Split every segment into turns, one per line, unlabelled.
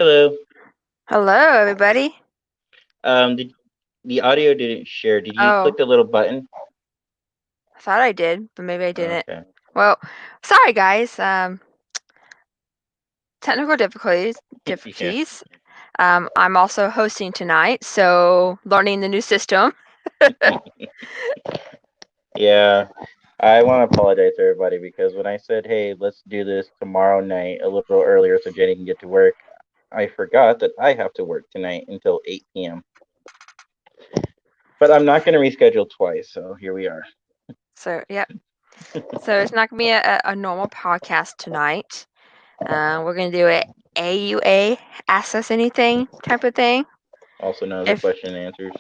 Hello.
Hello, everybody.
Did the audio didn't share? Did you click
Oh,
the little button?
I thought I did, but maybe I didn't.
Okay.
Well, sorry guys. Technical difficulties.
Yeah.
Difficulties. I'm also hosting tonight, so learning the new system.
Yeah. I want to apologize to everybody because when I said, "Hey, let's do this tomorrow night a little earlier so Jenny can get to work," I forgot that I have to work tonight until 8 p.m. But I'm not going to reschedule twice, so here we are.
So, yep. So it's not gonna be a normal podcast tonight. We're gonna do a AUA Ask Us Anything type of thing.
Also known as a
If
question and answers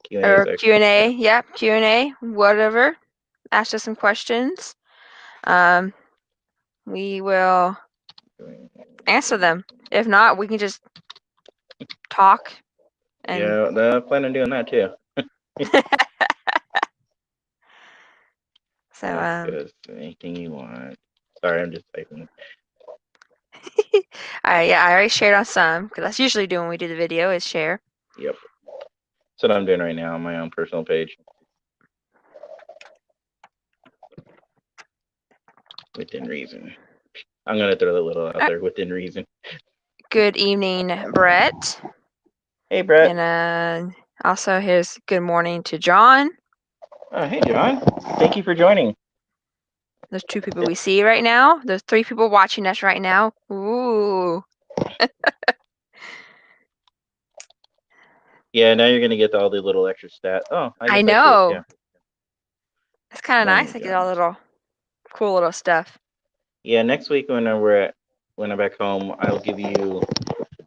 Q&A
or
section.
Q&A, yep, Q&A, whatever. Ask us some questions. Um, we will answer them. If not, we can just talk and
Yeah, I plan on doing that too.
so
Ask us anything you want. Sorry, I'm just typing.
I already shared on some because that's usually do when we do the video is share.
Yep. That's what I'm doing right now on my own personal page. Within reason. I'm gonna throw the little out there within reason.
Good evening, Brett,
Hey, Brett.
and also here's good morning to John.
Oh, hey, John. Thank you for joining.
There's two people we see right now. There's three people watching us right now. Ooh.
Yeah, now you're gonna get all the little extra stat. Oh, I
I
guess I see it
know.
too.
It's kind of
Morning,
nice. I get all
John.
little cool little stuff.
Yeah, next week when I'm back home, I'll give you.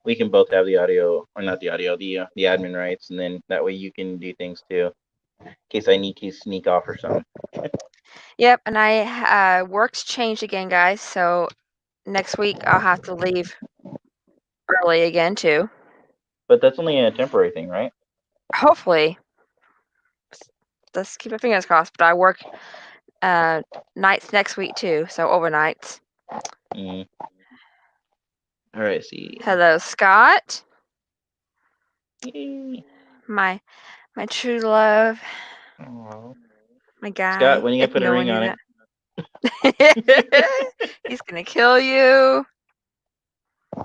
We can both have the audio, or not the audio, the admin rights, and then that way you can do things too, in case I need to sneak off or something.
Yep, and I work's changed again, guys. So next week I'll have to leave early again too.
But that's only a temporary thing, right?
Hopefully, let's keep our fingers crossed. But I work nights next week too, so overnights.
Mm. All right, see.
Hello, Scott,
Yay.
my true love,
Aww.
my
Scott,
guy.
when you gonna
If
put a
no one
ring
knew
on it?
that, he's gonna kill you.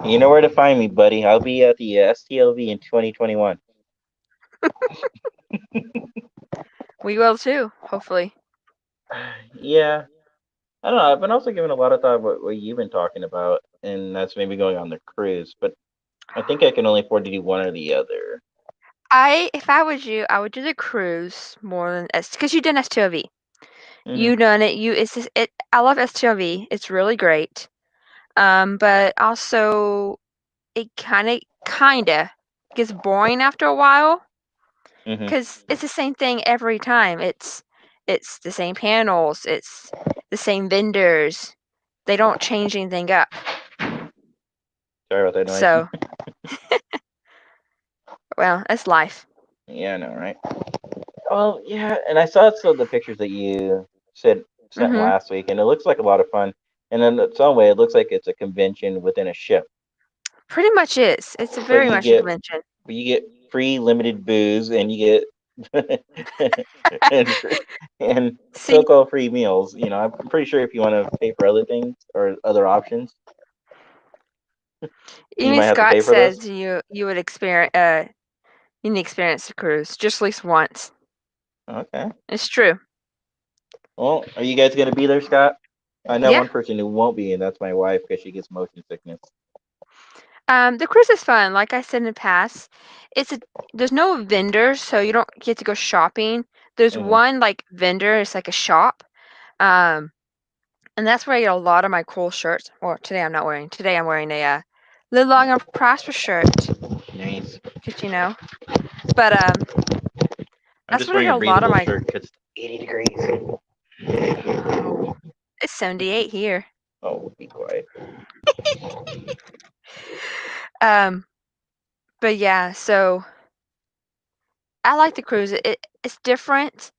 You know where to find me, buddy. I'll be at the STLV in 2021.
We will too, hopefully.
Yeah, I don't know. I've been also giving a lot of thought about what you've been talking about, and that's maybe going on the cruise. But I think I can only afford to do one or the other.
If I was you, I would do the cruise more than S because you done S2V.
Hmm.
You done it. It's just, it. I love S2V. It's really great. But also it kinda gets boring after a while
Hmm.
because it's the same thing every time. It's the same panels. It's the same vendors. They don't change anything up.
Sorry about that noise.
So, well, it's life.
Yeah, I know, right? Well, yeah, and I saw some of the pictures that you said sent
Mhm.
last week, and it looks like a lot of fun. And in some way, it looks like it's a convention within a ship.
Pretty much is. It's a
But
very much a convention.
you get free limited booze, and you get and and
See,
so-called free meals. You know, I'm pretty sure if you want to pay for other things or other options, you
even
might have to pay
Scott
for those.
says you would experience you need to experience the cruise just at least once.
Okay.
It's true.
Well, are you guys gonna be there, Scott? I know
Yeah.
one person who won't be, and that's my wife because she gets motion sickness.
The cruise is fun. Like I said in the past, it's a there's no vendors, so you don't get to go shopping. There's
Hmm.
one like vendor, it's like a shop. Um, and that's where I get a lot of my cool shirts. Well, today I'm not wearing. Today I'm wearing a Live Long and Prosper shirt,
Nice.
cause you know. But
I'm
that's
just
where I
wearing a
get a lot of
breathable
my.
shirt because it's 80 degrees.
Oh, it's 78 here.
Oh, be quiet.
Um, but yeah, so I like the cruise. It's different.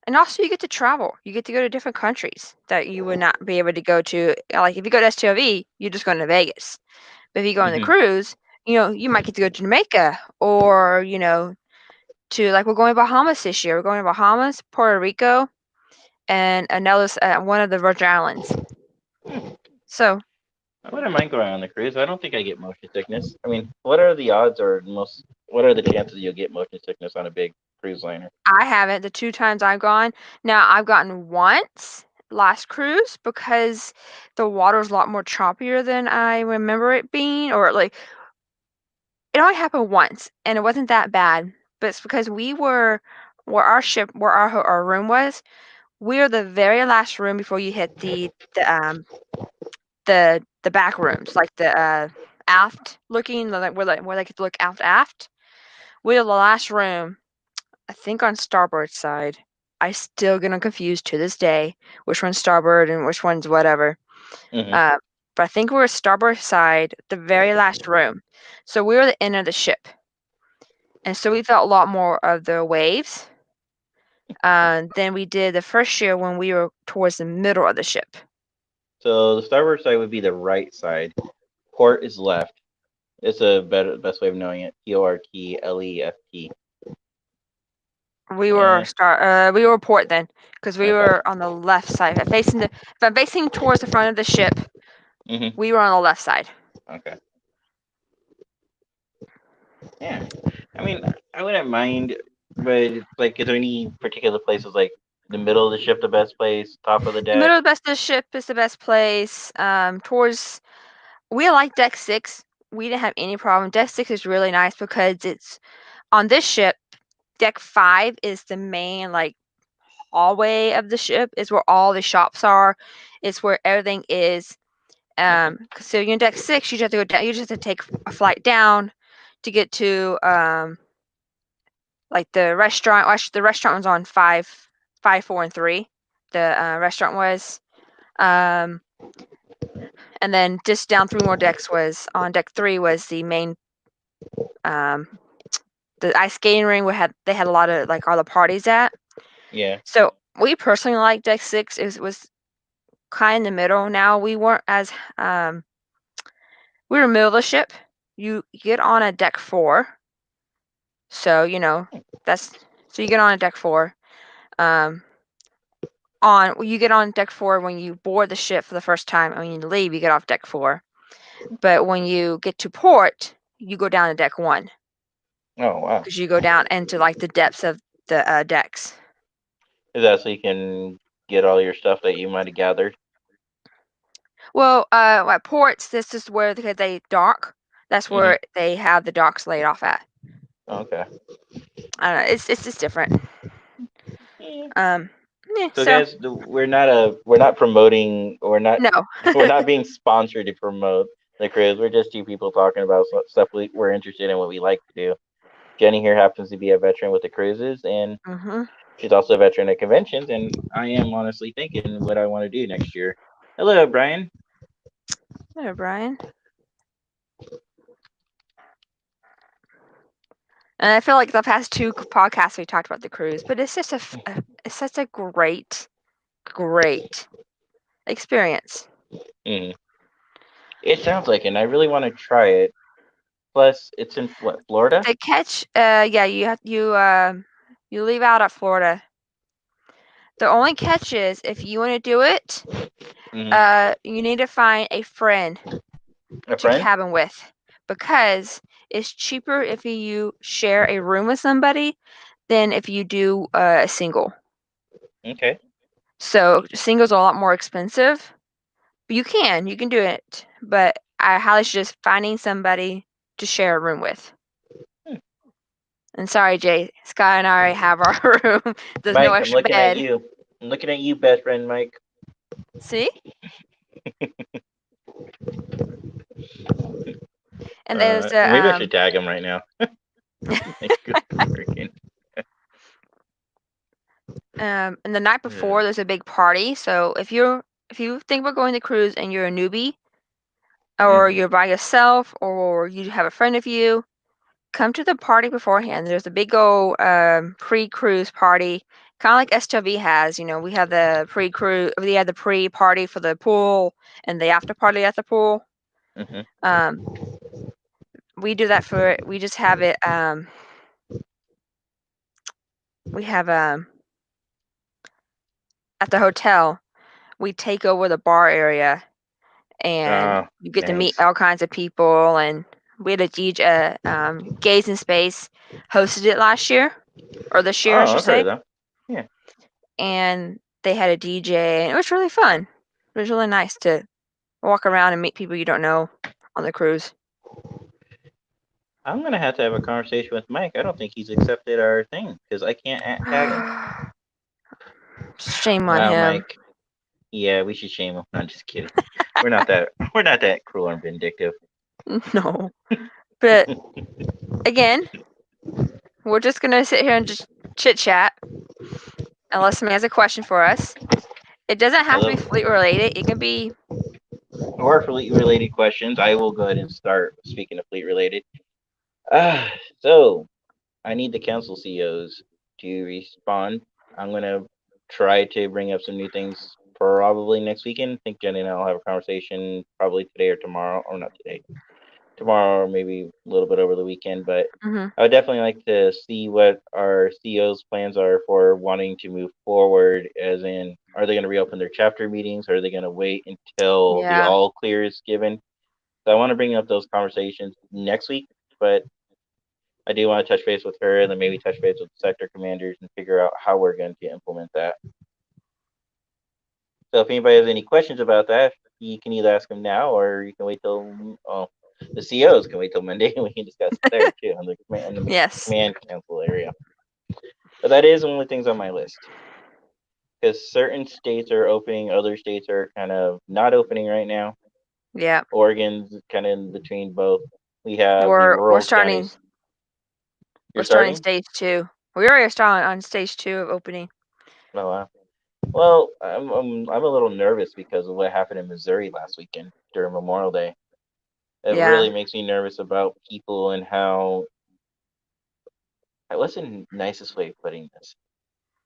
And also you get to travel. You get to go to different countries that you would not be able to go to. Like if you go to STOV, you're just going to Vegas. But if you go on the
Hmm.
cruise, You might get to go to Jamaica, or to, like, we're going to Bahamas this year. We're going to Bahamas, Puerto Rico, and Nellis, one of the Virgin Islands. So
I wouldn't mind going on the cruise. I don't think I get motion sickness. I mean, what are the odds or most? What are the chances you'll get motion sickness on a big cruise liner?
I haven't the 2 times I've gone. Now, I've gotten once last cruise because the water's a lot more choppier than I remember it being, or, like, it only happened once, and it wasn't that bad, but it's because we were where our room was, we were the very last room before you hit the back rooms, like the, aft looking, like, where they could look aft. We were the last room, I think, on starboard side. I still get 'em confused to this day, which one's starboard and which one's whatever.
Hmm.
Uh, but I think we were starboard side, the very last room. So we were the end of the ship, and so we felt a lot more of the waves, than we did the first year when we were towards the middle of the ship.
So the starboard side would be the right side. Port is left. It's a best way of knowing it. PORT LEFT. Yeah.
We were port then, because we
Okay.
were on the left side. If I'm facing towards the front of the ship,
Hmm.
we were on the left side.
Okay. Yeah. I mean, I wouldn't mind, but it's like, is there any particular places like the middle of the ship the best place, top of the
The
deck?
middle of the ship is the best place. Towards We like deck 6. We didn't have any problem. Deck 6 is really nice because it's on this ship. Deck 5 is the main, like, hallway of the ship. Is where all the shops are. It's where everything is.
Okay.
So you're in deck 6, you just have to go down. You just have to take a flight down to get to, like, the restaurant. Well, actually, the restaurant was on 5, 4, and 3. The restaurant was. Um, and then just down 3 more decks was on deck 3 was the main, um, the ice skating ring. They had a lot of, like, all the parties at.
Yeah.
So we personally like deck 6. It was kind of in the middle. Now we weren't as, we were middle of the ship. You get on a deck 4. So, that's so you get on a deck 4. Um, you get on deck 4 when you board the ship for the first time, and when you leave, you get off deck 4. But when you get to port, you go down to deck 1
Oh wow.
because you go down into, like, the depths of the decks.
Is that so you can get all your stuff that you might have gathered?
Well, at ports, this is where they dock. That's
Hmm.
where they have the docks laid off at.
Okay.
I don't know. It's just different.
Yeah.
Um, yeah.
So
So
guys, we're not promoting,
no.
we're not being sponsored to promote the cruise. We're just two people talking about stuff we're interested in, what we like to do. Jenny here happens to be a veteran with the cruises, and
Mhm.
she's also a veteran at conventions. And I am honestly thinking what I want to do next year. Hello, Brian.
There, Brian. And I feel like the past 2 podcasts we talked about the cruise, but it's just it's such a great experience.
Mm. It sounds like it, and I really want to try it. Plus, it's in what, Florida?
The catch, yeah, you leave out at Florida. The only catch is if you want to do it,
Hmm.
you need to find a friend
A
to
friend?
cabin with, because it's cheaper if you share a room with somebody than if you do a single.
Okay.
So singles are a lot more expensive, but you can do it. But I highly suggest finding somebody to share a room with.
Hmm.
And sorry, Jay, Sky and I already have our room. There's no
Mike, I'm
extra
looking at
bed.
you. I'm looking at you, best friend Mike.
See? And there's a
Maybe I should tag him right now. Like, good freaking.
and the night
Yeah.
before there's a big party. So if you think about going to cruise and you're a newbie, or
Hmm.
you're by yourself, or you have a friend of you, come to the party beforehand. There's a big old pre-cruise party, kind of like STV has. We have the pre-cruise, we have the pre-party for the pool and the after party at the pool.
Hmm.
Um, we do that for we just have it we have at the hotel, we take over the bar area and
Oh,
you get to meet
nice.
all kinds of people. And we had a DJ, Gaze in Space hosted it last year, or this year, I
Oh,
should
I've heard
say.
of them. Yeah.
And they had a DJ, and it was really fun. It was really nice to walk around and meet people you don't know on the cruise.
I'm gonna have to have a conversation with Mike. I don't think he's accepted our thing because I can't tag him.
Shame on
Wow,
him.
Mike. Yeah, we should shame him. No, I'm just kidding. We're not that cruel and vindictive.
No. But again, we're just gonna sit here and just chit chat unless somebody has a question for us. It doesn't have to
Hello.
be fleet related. It can be
Or fleet related questions. I will go ahead and start speaking of fleet related. So I need the council CEOs to respond. I'm gonna try to bring up some new things probably next weekend. I think Jenny and I will have a conversation probably today or tomorrow, or not today, tomorrow or maybe a little bit over the weekend. But
mhm,
I would definitely like to see what our CEOs' plans are for wanting to move forward. As in, are they going to reopen their chapter meetings? Or are they going to wait until the
yeah,
all clear is given? So I want to bring up those conversations next week, but I do want to touch base with her and then maybe touch base with the sector commanders and figure out how we're going to implement that. So if anybody has any questions about that, you can either ask them now or you can wait till the CEOs can wait till Monday and we can discuss it there too on the
yes,
command council area. But that is one of the things on my list because certain states are opening, other states are kind of not opening right now.
yeah.
Oregon's kind of in between both. We have the
We're
rural
starting
counties.
we're
You're
starting
starting?
stage two. We already started on stage two of opening.
Oh wow. Well, I'm a little nervous because of what happened in Missouri last weekend during Memorial Day. It
Yeah.
really makes me nervous about people and how what's the nicest way of putting this?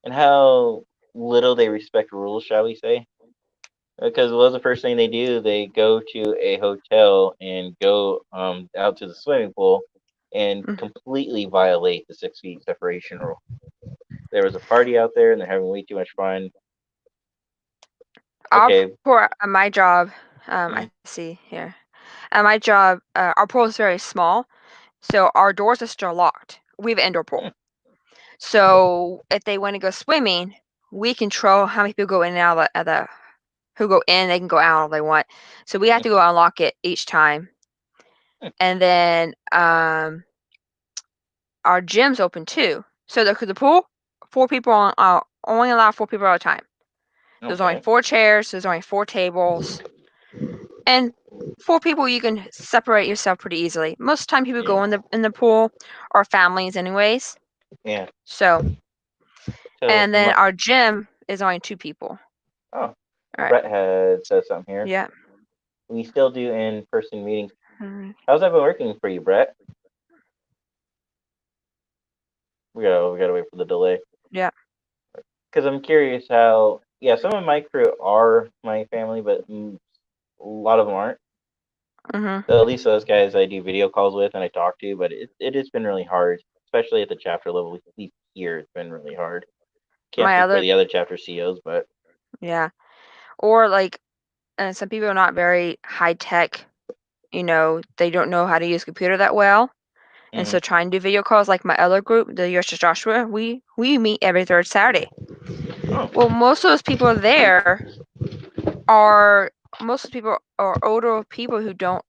And how little they respect rules, shall we say? Because what was the first thing they do? They go to a hotel and go out to the swimming pool and
Mm.
completely violate the 6 feet separation rule. There was a party out there and they're having way too much fun.
Our
Okay.
pool at my job,
Mm,
I see here. At my job, our pool is very small, so our doors are still locked. We have an indoor pool.
mm,
So if they want to go swimming, we control how many people go in and out of the who go in, they can go out if they want. So we have to go unlock it each time.
mm,
And then our gym's open too. So the pool, four people only allow four people at a time. There's only
okay.
four chairs. There's only four tables, and four people you can separate yourself pretty easily. Most of the time, people
Yeah.
go in the pool are families anyways.
Yeah.
So
So
and then
my
our gym is only two people.
oh,
All right.
Brett had said something here.
Yeah.
We still do in-person meetings.
Mhm.
How's that been working for you, Brett? We gotta wait for the delay.
Yeah.
Because I'm curious how. Yeah, some of my crew are my family, but a lot of them aren't.
Mhm.
So at least those guys I do video calls with and I talk to, but it has been really hard, especially at the chapter level. At least here, it's been really hard. Can't
My
speak for
other
the other chapter CEOs, but
yeah. Or like, and some people are not very high tech. They don't know how to use a computer that well. And
hmm
so trying to do video calls like my other group, the USS Joshua, we meet every third Saturday.
oh
Well, most of those people there are most of the people are older people who don't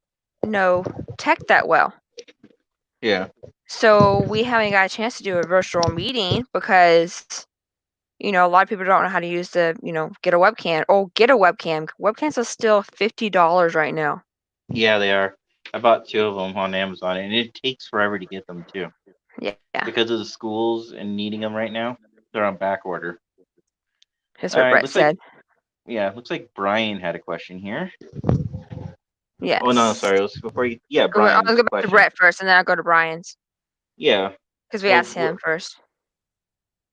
know tech that well.
yeah
So we haven't got a chance to do a virtual meeting because a lot of people don't know how to use get a webcam. Oh, get a webcam. Webcams are still $50 right now.
yeah they are. I bought two of them on Amazon, and it takes forever to get them too
Yeah,
because of the schools and needing them right now. They're on back order.
that's
All
what
right,
Brett said.
looks like Brian had a question here. Oh no,
Yes.
sorry, it was before you. Yeah,
I'll
Brian's
go back to
question.
Brett first, and then I'll go to Brian's
Yeah,
because we
so
asked him first.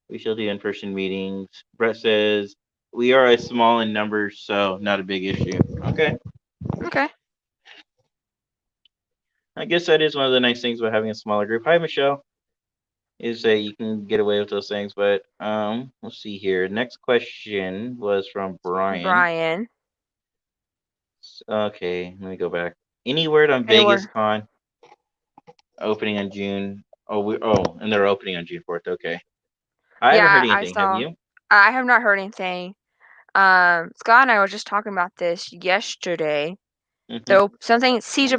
we shall do in-person meetings. Brett says we are a small in numbers, so not a big issue. Okay.
Okay.
I guess that is one of the nice things about having a smaller group. Hi, Michelle. Is that you can get away with those things, but let's see here. Next question was from Brian.
Brian.
Okay, let me go back. Any word on Vegas
Anywhere.
Con opening on June? And they're opening on June 4th. Okay, I haven't heard
Yeah, I
anything. Have
saw.
you?
I have not heard anything. Scott and I were just talking about this yesterday.
Hmm.
So something Seizure,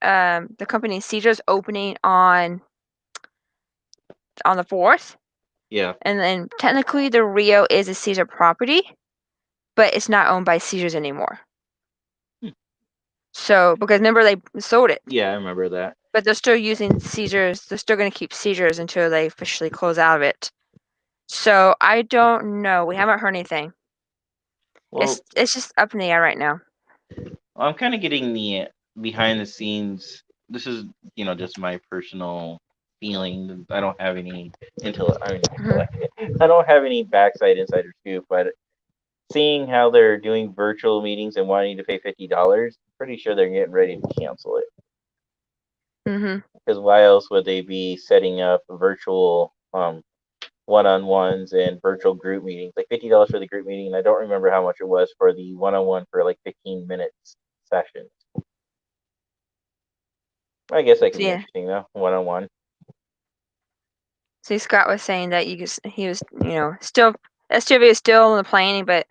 the company Seizure's opening on the 4th,
Yeah.
and then technically the Rio is a Seizure property, but it's not owned by Seizures anymore.
Hmm.
So because remember they sold it,
Yeah, I remember that.
but they're still using Seizures. They're still going to keep Seizures until they officially close out of it. So I don't know. We haven't heard anything.
Well,
It's just up in the air right now.
I'm kind of getting the behind the scenes. This is, just my personal feeling. I don't have any
Hmm.
I don't have any backside insider scoop, but seeing how they're doing virtual meetings and wanting to pay $50, pretty sure they're getting ready to cancel it.
Hmm.
Because why else would they be setting up virtual one-on-ones and virtual group meetings? Like $50 for the group meeting, and I don't remember how much it was for the one-on-one for like 15 minutes session. I guess that could
So
be
yeah.
interesting though, one-on-one.
See, Scott was saying that he was, still STV is still in the planning, but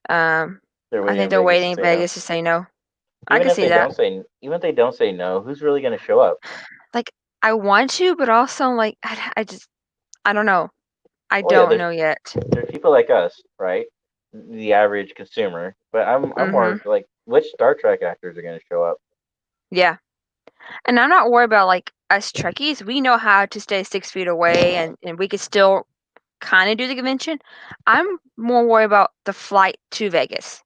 um,
They're
I
waiting
think
on
they're
Vegas to
waiting
say no.
Vegas to say no. I can see that.
Even if they don't say no, who's really going to show up?
Like, I want to, but also I'm like, I don't know. I
Well, yeah,
don't know yet.
there's people like us, right? The average consumer. But I'm
Hmm.
more like, which Star Trek actors are going to show up?
Yeah, and I'm not worried about like us Trekkies. We know how to stay 6 feet away, and we could still kind of do the convention. I'm more worried about the flight to Vegas.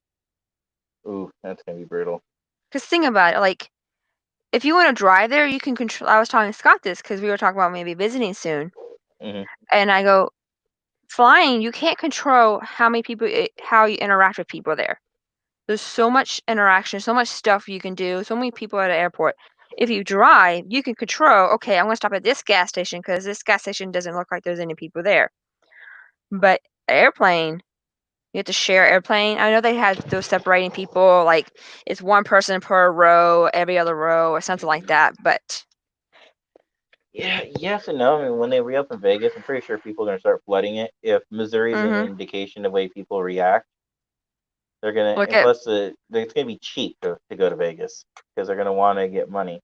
Ooh, that's going to be brutal.
Cause think about it, like if you want to drive there, you can control. I was talking to Scott this because we were talking about maybe visiting soon,
Hmm.
and I go, flying, you can't control how many people, how you interact with people there. There's so much interaction, so much stuff you can do, so many people at an airport. If you drive, you can control, okay, I'm going to stop at this gas station because this gas station doesn't look like there's any people there. But airplane, you have to share airplane. I know they had those separating people, like it's one person per row, every other row, or something like that. But
Yeah, yes and no. I mean, when they reopen Vegas, I'm pretty sure people are going to start flooding it. If Missouri's an
hmm
indication of the way people react, they're gonna,
look
and
at
plus it's gonna be cheap to go to Vegas because they're gonna want to get money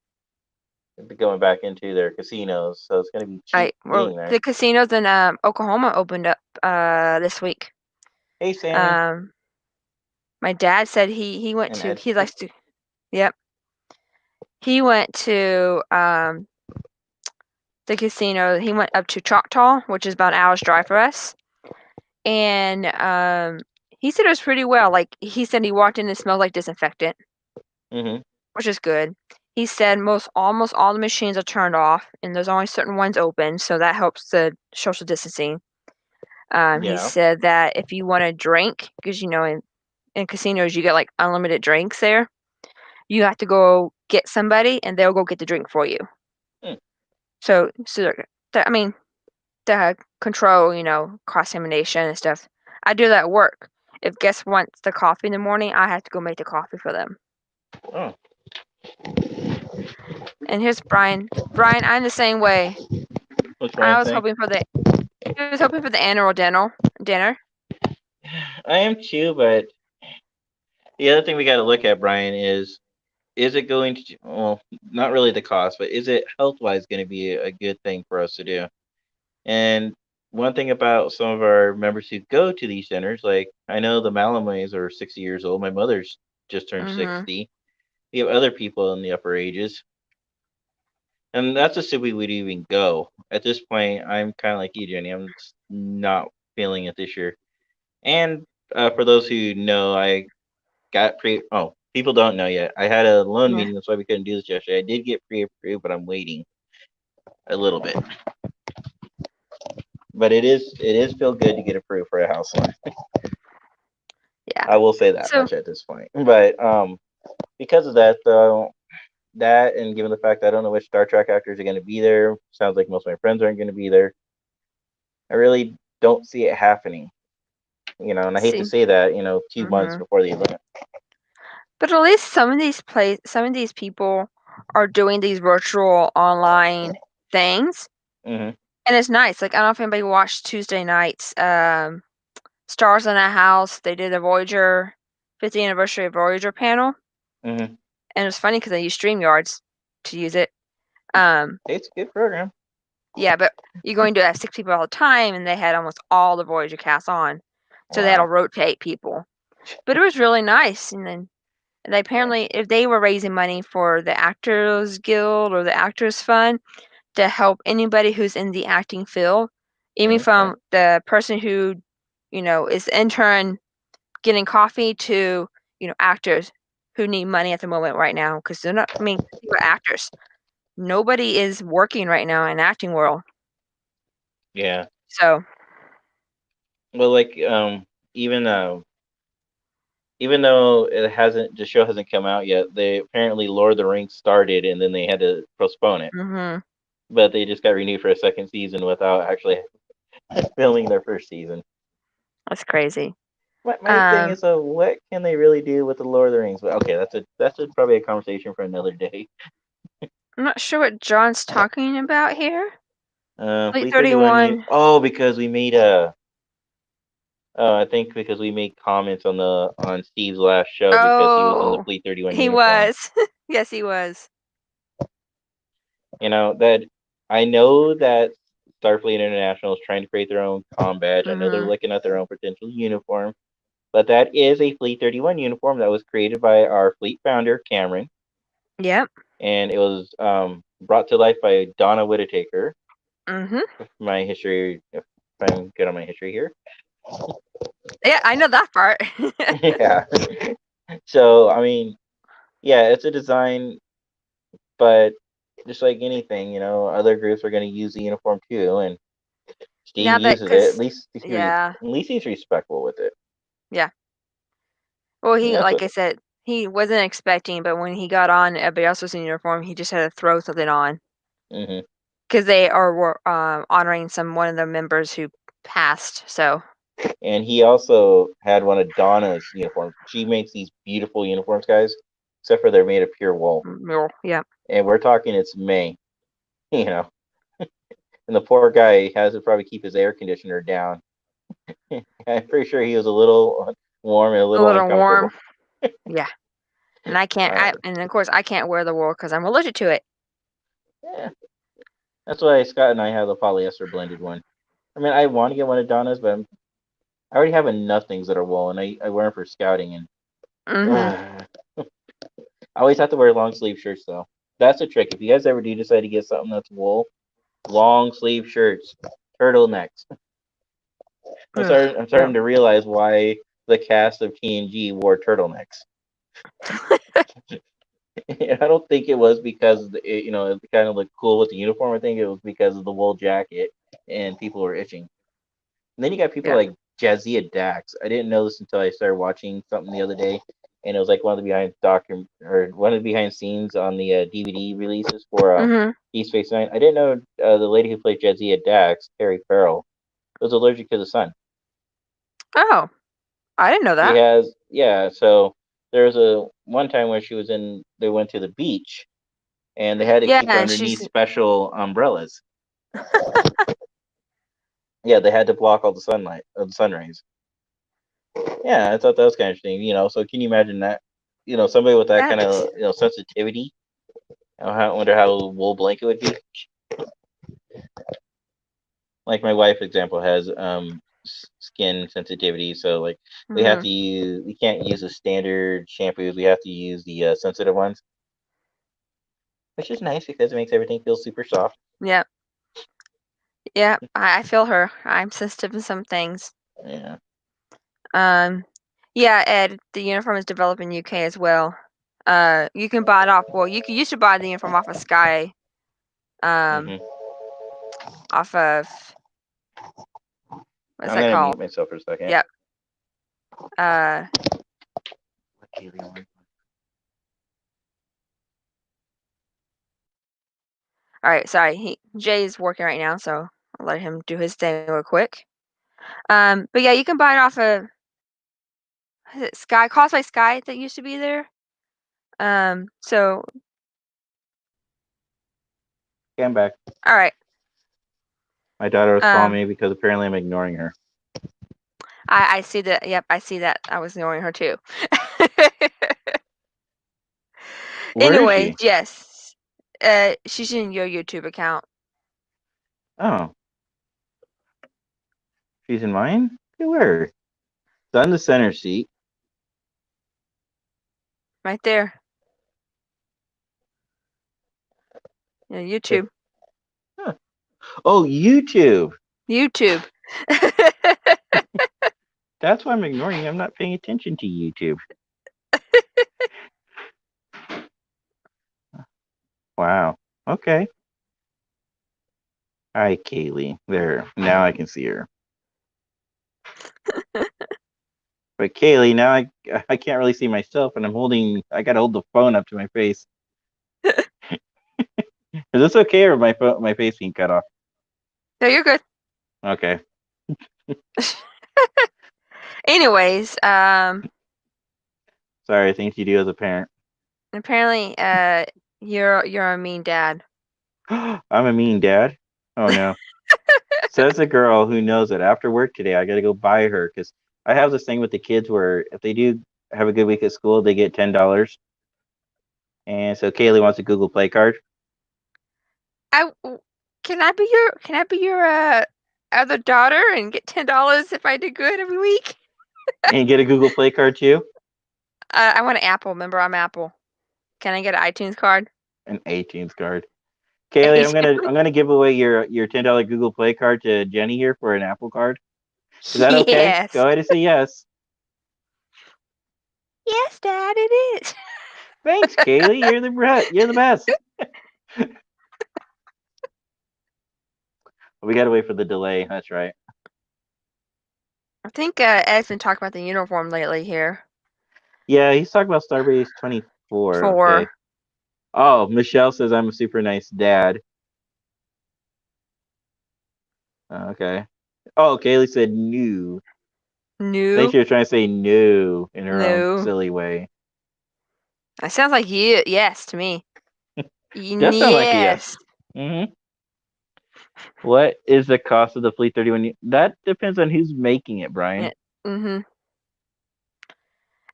going back into their casinos, so it's gonna be cheap
well,
being there.
the casinos in Oklahoma opened up this week.
Hey, Sammy
Um, my dad said
and Ed.
he likes to, yep, he went to the casino. He went up to Choctaw, which is about an hour's drive for us, and he said it was pretty well. Like he said, he walked in and it smelled like disinfectant,
Hmm.
which is good. He said almost all the machines are turned off, and there's only certain ones open, so that helps the social distancing. He
Yeah.
said that if you want to drink, because in casinos you get like unlimited drinks there, you have to go get somebody, and they'll go get the drink for you.
Hmm.
So I mean, to control, cross-examination and stuff. I do that at work. If guests wants the coffee in the morning, I have to go make the coffee for them.
Oh,
And here's Brian. Brian, I'm the same way.
what's
I
Ryan
was
saying?
hoping for the he was hoping for the annual dinner.
I am too, but the other thing we got to look at, Brian, is it going to, well, not really the cost, but is it health wise going to be a good thing for us to do? And one thing about some of our members who go to these centers, like I know the Malamays are 60 years old. My mother's just turned
Mhm.
60. We have other people in the upper ages. And that's assuming we would even go. At this point, I'm kind of like you, Jenny. I'm just not feeling it this year. And for those who know, I got pre. Oh, people don't know yet. I had a loan
Yeah.
meeting, that's why we couldn't do this yesterday. I did get pre-approved, but I'm waiting a little bit. But it is feel good to get approved for a house loan.
Yeah.
I will say that
So
much at this point. But because of that, though, that and given the fact that I don't know which Star Trek actors are going to be there, sounds like most of my friends aren't going to be there. I really don't see it happening. And I hate to
See.
say that, 2 months
Hmm.
before the event.
But at least some of these people are doing these virtual online things,
Hmm.
and it's nice. Like I don't know if anybody watched Tuesday nights, Stars in a House. They did a Voyager 50th anniversary of Voyager panel,
Hmm.
and it was funny because they used StreamYards to use it. Um,
It's a good program.
yeah, but you're going to have 6 people all the time, and they had almost all the Voyager cast on, so they had to
Wow.
rotate people. But it was really nice, and then they
Yeah.
apparently, if they were raising money for the Actors Guild or the Actors Fund to help anybody who's in the acting field, even
Okay.
from the person who, is the intern getting coffee to, actors who need money at the moment right now because they're not. I mean, people are actors. Nobody is working right now in acting world.
Yeah.
So,
Well, like even though the show hasn't come out yet, they apparently Lord of the Rings started and then they had to postpone it.
mhm,
But they just got renewed for a second season without actually filming their first season.
that's crazy.
My thing
Um,
is, what can they really do with the Lord of the Rings? But okay, probably a conversation for another day.
I'm not sure what John's talking about here. Fleet
Fleet 31.
31.
Oh, because we made I think because we made comments on Steve's last show because he was in the
Oh,
Fleet 31
he
uniform.
was. Yes, he was.
That I know that Starfleet International is trying to create their own comm badge. I know they're
Mhm.
looking at their own potential uniform, but that is a Fleet 31 uniform that was created by our fleet founder Cameron,
Yep.
and it was brought to life by Donna Whittaker.
Mhm.
My history, if I'm good on my history here.
Yeah, I know that part.
Yeah. So I mean, yeah, it's a design, but just like anything, other groups are going to use the uniform too, and Steve
Now that,
uses it. At
cause
least
yeah,
he's respectful with it.
yeah. Well,
And
he,
that's
like
what.
I said, he wasn't expecting, but when he got on, everybody else was in uniform. He just had to throw something on
Hmm.
because they are honoring one of the members who passed. So,
And he also had one of Donna's uniforms. She makes these beautiful uniforms, guys, except for they're made of pure wool.
yeah.
And we're talking it's May, you know. And the poor guy has to probably keep his air conditioner down. I'm pretty sure he was a little warm and a
A
little
little warm.
uncomfortable.
Yeah. And I can't.
Uh,
And of course, I can't wear the wool because I'm allergic to it.
yeah, that's why Scott and I have the polyester blended one. I mean, I want to get one of Donna's, but I already have enough things that are wool, and I wear them for scouting. And
Mhm.
I always have to wear long sleeve shirts, though. That's a trick. If you guys ever do decide to get something that's wool, long sleeve shirts, turtlenecks.
Ugh,
I'm
no.
starting to realize why the cast of TNG wore turtlenecks. I don't think it was because it kind of looked cool with the uniform. I think it was because of the wool jacket and people were itching. And then you got people
Yeah.
like Jadzia Dax. I didn't know this until I started watching something the other day, and it was like one of the behind scenes on the DVD releases for
Mhm.
Deep Space Nine. I didn't know the lady who played Jadzia Dax, Terry Farrell, was allergic to the sun.
Oh, I didn't know
She
that.
has, yeah. So there was a one time where they went to the beach and they had to
Yeah,
keep
and she's
underneath special umbrellas. Yeah, they had to block all the sunlight, the sun rays. Yeah, I thought that was kind of interesting. So can you imagine that? Somebody with that kind
that's
of sensitivity. I wonder how a wool blanket would be. Like my wife, for example, has skin sensitivity, so like
mhm.
we can't use the standard shampoos. We have to use the sensitive ones, which is nice because it makes everything feel super soft.
Yeah. Yeah, I feel her. I'm sensitive to some things.
Yeah.
Um, yeah, Ed, the uniform is developed in UK as well. You can buy it off. Well, you used to buy the uniform off of Sky. Um,
Hmm.
off of what's
I'm
that
gonna mute
called?
myself for a second.
Yep. Uh, All right, sorry. Jay's working right now, so I'll let him do his thing real quick. But yeah, you can buy it off of is it Sky Cosplay Sky that used to be there. So
Okay, I'm back.
all right.
My daughter was calling
Um,
me because apparently I'm ignoring her.
I see that. Yep, I see that. I was ignoring her too.
Where is
Anyway,
she?
yes. She's in your YouTube account
Oh, she's in mine? Okay, where? It's on the center seat.
right there. Yeah,
Okay.
YouTube.
Huh. Oh, YouTube.
YouTube.
That's why I'm ignoring you. I'm not paying attention to YouTube. Wow. Okay. Hi, Kaylee. There. Now I can see her. But Kaylee, now I can't really see myself, and I gotta hold the phone up to my face. Is this okay, or my face being cut off?
No, you're good.
Okay.
Anyways,
Sorry, things you do as a parent.
apparently, you're a mean dad.
I'm a mean dad. Oh no. Says the girl who knows that after work today, I gotta go buy her because I have this thing with the kids where if they do have a good week at school, they get $10. And so Kaylee wants a Google Play card
I w- can I be your other daughter and get $10 if I do good every week?
and get a Google Play card too,
I want an Apple. Remember, I'm Apple. Can I get an iTunes card?
an 18th card. Kaylee, I'm gonna give away your $10 Google Play card to Jenny here for an Apple card. Is that okay?
Yes.
Go ahead and say yes.
Yes, Dad, it is.
Thanks, Kaylee. You're the best. We gotta wait for the delay. That's right.
I think Ed's been talking about the uniform lately here.
Yeah, he's talking about Starbase 24. Okay.
For
Oh, Michelle says I'm a super nice dad. Okay. Oh, Kaylee said new. I think
new,
she was trying to say new in her own
new.
silly way.
That sounds like you. Yes, to me.
Does sound like a yes.
Yes.
Hmm. What is the cost of the Fleet 31? That depends on who's making it, Brian.
Yeah. Mhm.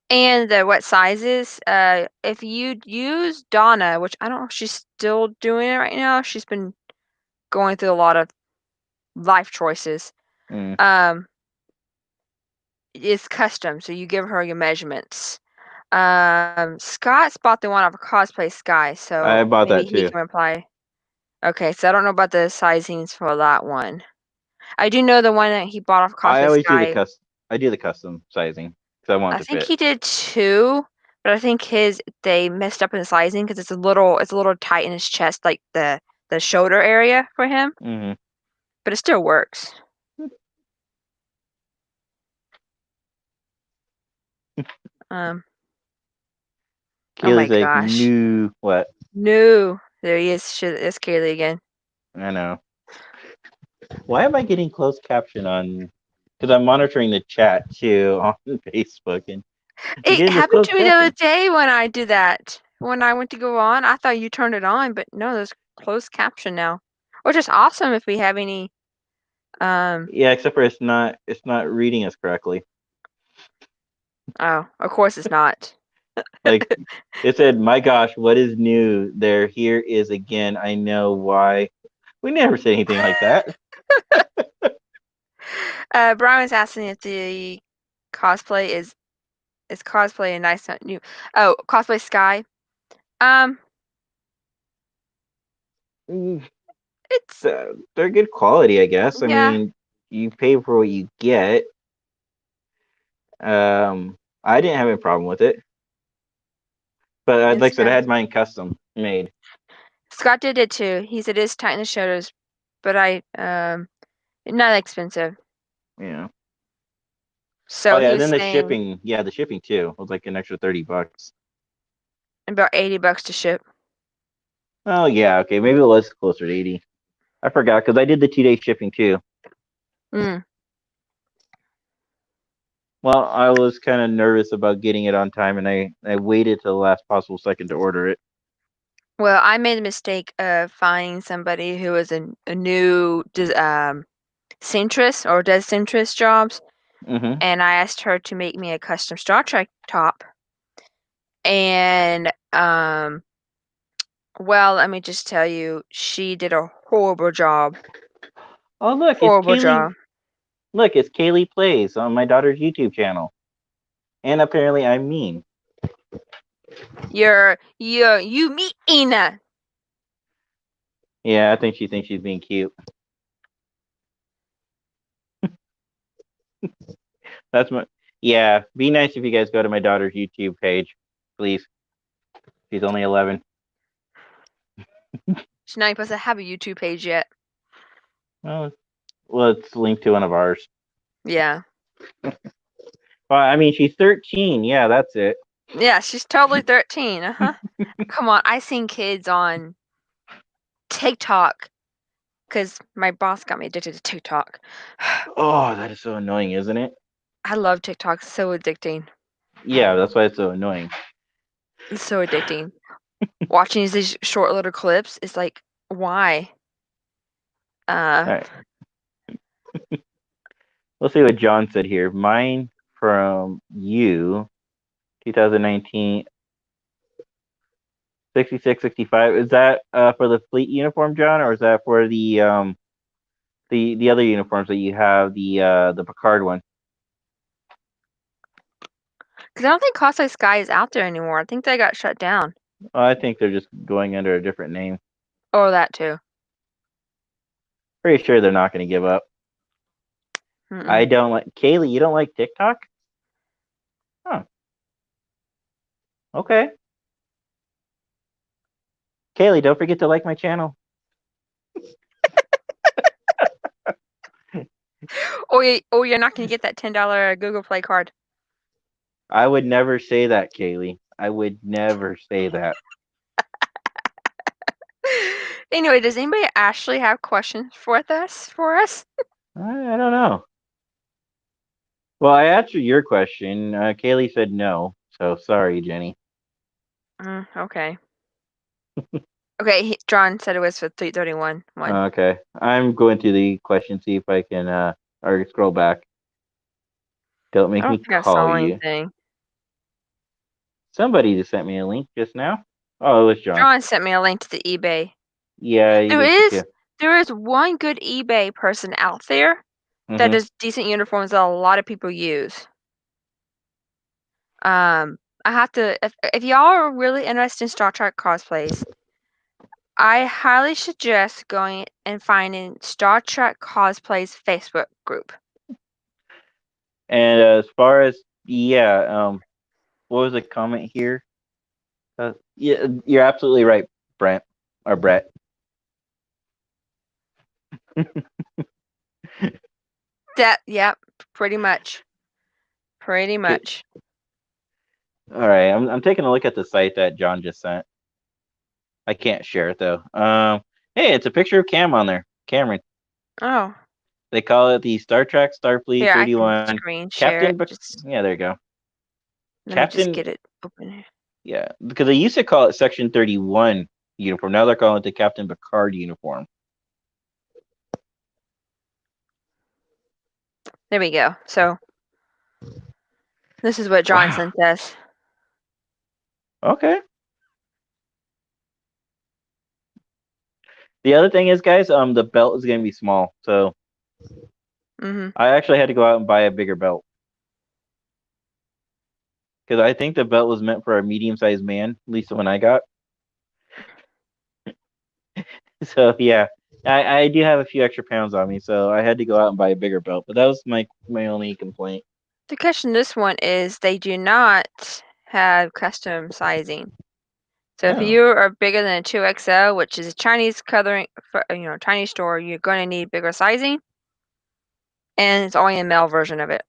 And what sizes? If you use Donna, which I don't know if she's still doing it right now. She's been going through a lot of life choices.
Mm,
Um, it's custom, so you give her your measurements. Scott's bought the one off of Cosplay Sky,
I
so
bought
maybe
that
he
too.
can reply. Okay, so I don't know about the sizings for that one. I do know the one that he bought off
I
Cosplay
always do the
Sky.
custom. I do the custom sizing because I want
I
it to
think
fit.
he did two, but I think they messed up in the sizing because it's a little tight in his chest, like the shoulder area for him,
Hmm.
but it still works. Um, oh my
Kaylee's like
gosh.
new. What?
No, there he is. It's Kaylee again.
I know. Why am I getting closed caption on? Because I'm monitoring the chat too on Facebook, and I'm
It
getting this
happened
closed
to me the other
caption.
day when I did that. When I went to go on, I thought you turned it on, but no, there's closed caption now, which is awesome if we have any. Um,
Yeah, except for it's not reading us correctly.
oh, of course it's not.
Like it said, "My gosh, what is new? There, here is again. I know why." We never said anything like that.
Brian was asking if the cosplay is cosplay a nice new. Oh, cosplay Sky. Um,
Mm,
it's
they're good quality, I guess. I
yeah,
mean, you pay for what you get. I didn't have a problem with it, but
it's
like I said, I
nice.
had mine custom made.
Scott did it too. He said it's tight in the shoulders, but not expensive.
Yeah. Oh
So
yeah,
he
and
was
then the
saying
shipping. Yeah, the shipping too was like an extra $30.
about $80 to ship.
Oh yeah, okay, maybe it was closer to 80. I forgot because I did the 2 day shipping too.
Mm.
Well, I was kind of nervous about getting it on time, and I waited till the last possible second to order it.
Well, I made the mistake of finding somebody who was a new seamstress or does seamstress jobs,
Hmm.
and I asked her to make me a custom Star Trek top. And well, let me just tell you, she did a horrible job.
Oh look, it's
Horrible
Kaylee.
job.
Look, it's Kaylee Plays on my daughter's YouTube channel, and apparently I'm mean.
You meet Ina.
Yeah, I think she thinks she's being cute. That's my. Yeah, be nice if you guys go to my daughter's YouTube page, please. She's only 11.
She's not even supposed to have a YouTube page yet.
Well, well, it's linked to one of ours.
Yeah.
Well, I mean, she's 13. Yeah, that's it.
Yeah, she's totally 13. Uh-huh. Come on, I seen kids on TikTok because my boss got me addicted to TikTok.
Oh, that is so annoying, isn't it?
I love TikTok. It's so addicting.
Yeah, that's why it's so annoying.
It's so addicting. Watching these short little clips is like, why? Uh,
All right, let's see what John said here. Mine from you, 2019, 66, 65. Is that for the fleet uniform, John, or is that for the other uniforms that you have, the Picard one?
because I don't think Cosplay Sky is out there anymore. I think they got shut down.
I think they're just going under a different name.
Or that too.
Pretty sure they're not going to give up. I
Mm-mm.
don't like Kaylee. You don't like TikTok? Huh. Okay. Kaylee, don't forget to like my channel.
Or you're not going to get that $10 Google Play card.
I would never say that, Kaylee. I would never say that.
Anyway, does anybody actually have questions for us?
I don't know. Well, I answered your question. Kaylee said no. So sorry, Jenny.
Okay. Okay, John said it was for 331 one.
Okay. I'm going to the question, see if I can or scroll back. Don't
I
make
don't
me
think I
call
saw
you.
anything.
Somebody just sent me a link just now. Oh, it was John.
John sent me a link to the eBay.
Yeah, you
There
did too.
is there is one good eBay person out there that
Mm-hmm.
does decent uniforms that a lot of people use. I have to if y'all are really interested in Star Trek cosplays, I highly suggest going and finding Star Trek cosplays Facebook group.
And as far as yeah, what was the comment here? Yeah, you're absolutely right, Brent or Brett.
That yep, pretty much. Pretty
Okay.
much.
All right, I'm taking a look at the site that John just sent. I can't share it though. Hey, it's a picture of Cam on there. Cameron.
Oh,
They call it the Star Trek Starfleet
here I can
31
screen share
Captain.
it. Just
Yeah, there you go.
let me just
Captain.
get it open here.
Yeah, because they used to call it Section 31 uniform. Now they're calling it the Captain Picard uniform.
There we go. So this is what John
Wow.
sent us.
Okay. The other thing is, guys, the belt is gonna be small, so
Mhm.
I actually had to go out and buy a bigger belt because I think the belt was meant for a medium-sized man, at least the one I got. So yeah, I do have a few extra pounds on me, so I had to go out and buy a bigger belt. But that was my only complaint.
The catch in this one is they do not have custom sizing. So if
Oh,
you are bigger than a 2XL, which is a Chinese coloring, for, Chinese store, you're going to need bigger sizing, and it's only a male version of it.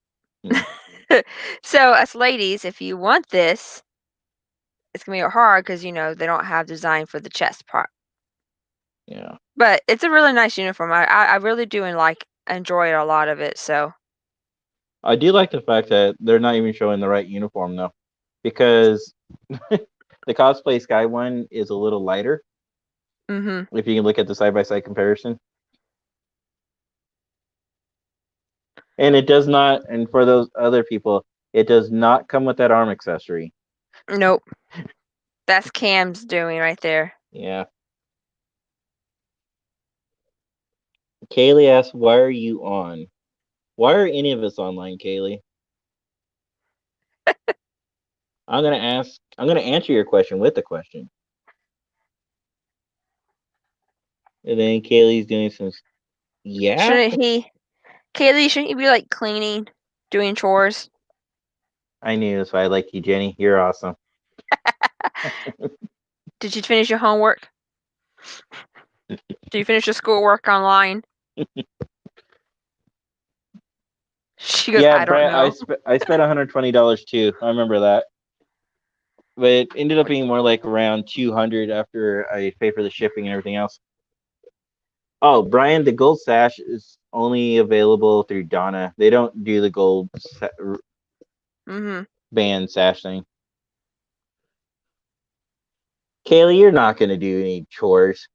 hmm.
So as ladies, if you want this, it's gonna be hard because they don't have design for the chest part.
Yeah.
But it's a really nice uniform. I really do enjoy a lot of it. So.
I do like the fact that they're not even showing the right uniform though, because the cosplay Sky one is a little lighter.
Mhm.
If you can look at the side by side comparison, and it does not. And for those other people, it does not come with that arm accessory.
Nope. That's Cam's doing right there.
Yeah. Kaylee asks, "Why are you on? Why are any of us online, Kaylee?" I'm gonna ask. I'm gonna answer your question with the question, and then Kaylee's doing some. Yeah,
Shouldn't he, Kaylee? Shouldn't you be like cleaning, doing chores?
I knew that's why I like you, Jenny. You're awesome.
Did you finish your homework? Did you finish your schoolwork online? She goes,
Yeah,
I don't
Brett,
know.
I spent $120 too. I remember that, but it ended up being more like around 200 after I paid for the shipping and everything else. Oh, Brian, the gold sash is only available through Donna. They don't do the gold
Mhm.
band sash thing. Kaylee, you're not gonna do any chores.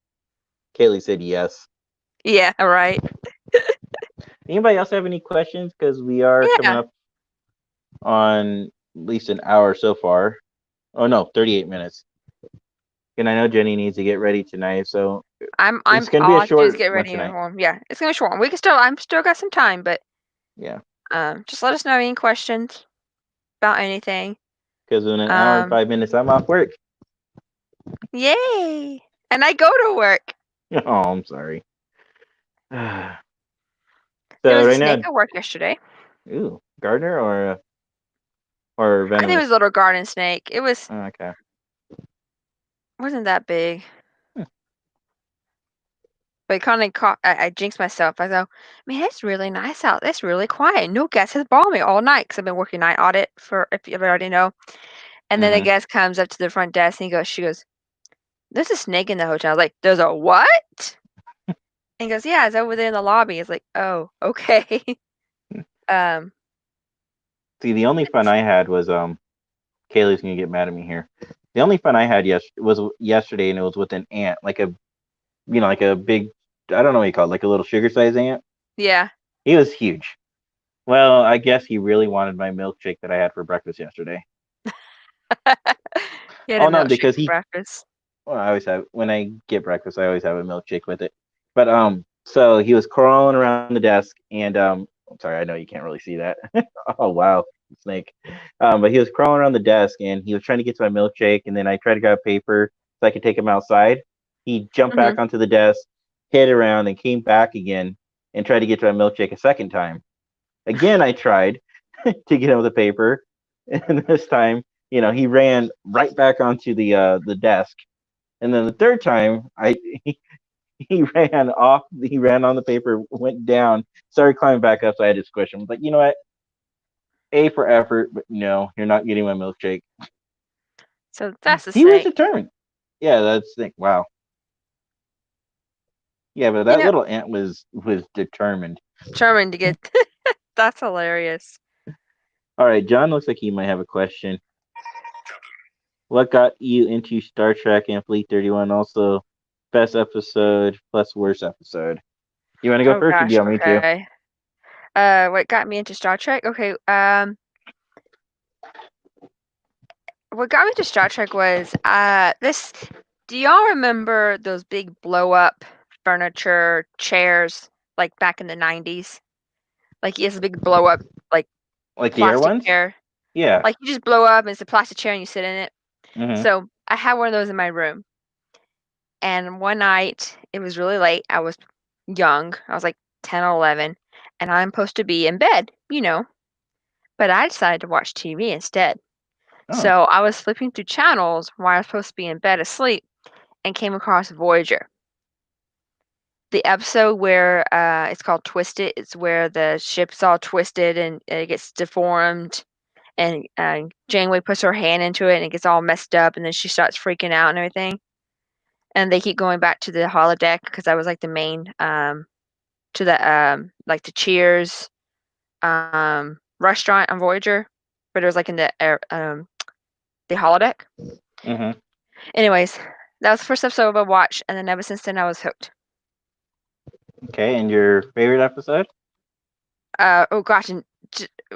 Kaylee said yes.
Yeah. Right.
Anybody else have any questions? Because we are coming
Yeah.
up on at least an hour so far. Oh no, 38 minutes. And I know Jenny needs to get ready tonight, so it's
I'm.
gonna be
All
a
I have to do is
short
get
one
ready and
tonight.
warm. Yeah, it's gonna be short. We can still. I'm still got some time, but
Yeah,
just let us know any questions about anything.
because in an hour and
Um.
5 minutes, I'm off work.
Yay! And I go to work.
Oh, I'm sorry. So
There was a
right
snake
now,
at work yesterday.
ooh, Gardner or
I think it was a
venomous.
little garden snake. It was
Oh, okay.
wasn't that big,
Hmm.
but it kind of caught. I jinxed myself. I go, man, it's really nice out. It's really quiet. No guest has bothered me all night because I've been working night audit for if you already know. And then the
Mm-hmm.
guest comes up to the front desk and she goes, "There's a snake in the hotel." I was like, "There's a what?" And he goes, "Yeah, it's over there in the lobby." It's like, "Oh, okay." um,
See, the only fun I had was Kaylee's gonna get mad at me here. The only fun I had was yesterday, and it was with an ant, like a like a big, I don't know what you call it, like a little sugar size ant.
yeah.
He was huge. Well, I guess he really wanted my milkshake that I had for breakfast yesterday.
He had a
Oh no,
milkshake
because
for breakfast.
well, I always have when I get breakfast, I always have a milkshake with it. But so he was crawling around the desk, and I'm sorry, I know you can't really see that. Oh wow, snake. But he was crawling around the desk, and he was trying to get to my milkshake, and then I tried to grab paper so I could take him outside. He jumped
Hmm.
back onto the desk, hit around, and came back again, and tried to get to my milkshake a second time. Again, I tried to get him the paper, and this time, he ran right back onto the desk. And then the third time, he, he ran off. He ran on the paper, went down, started climbing back up. So I had to squish him. But you know what? A for effort, but no, you're not getting my milkshake.
So that's the
He was
snake.
determined. Yeah, that's the thing. Wow. Yeah, but that
Yep.
little ant was determined.
Determined to get. That's hilarious.
All right, John looks like he might have a question. What got you into Star Trek and Fleet 31? Also, best episode plus worst episode. You want to go
Oh
first, or do
gosh.
you want me to?
Okay. What got me into Star Trek? Okay. What got me into Star Trek was this. Do y'all remember those big blow up furniture chairs like back in the 90s? Like it's a big blow up like
Like the air
plastic
ones?
chair.
Yeah.
Like you just blow up and it's a plastic chair and you sit in it.
Mm-hmm.
So I had one of those in my room. And one night it was really late. I was young. I was like 10 or 11 and I'm supposed to be in bed, but I decided to watch TV instead.
Oh.
So I was flipping through channels while I was supposed to be in bed asleep and came across Voyager. The episode where it's called Twisted, it's where the ship's all twisted and it gets deformed, and Janeway puts her hand into it and it gets all messed up, and then she starts freaking out and everything. and they keep going back to the holodeck because that was like the main to the like the Cheers restaurant on Voyager, but it was like in the holodeck.
Hmm.
Anyways, that was the first episode I watched, and then ever since then I was hooked.
Okay, and your favorite episode?
Oh gosh, and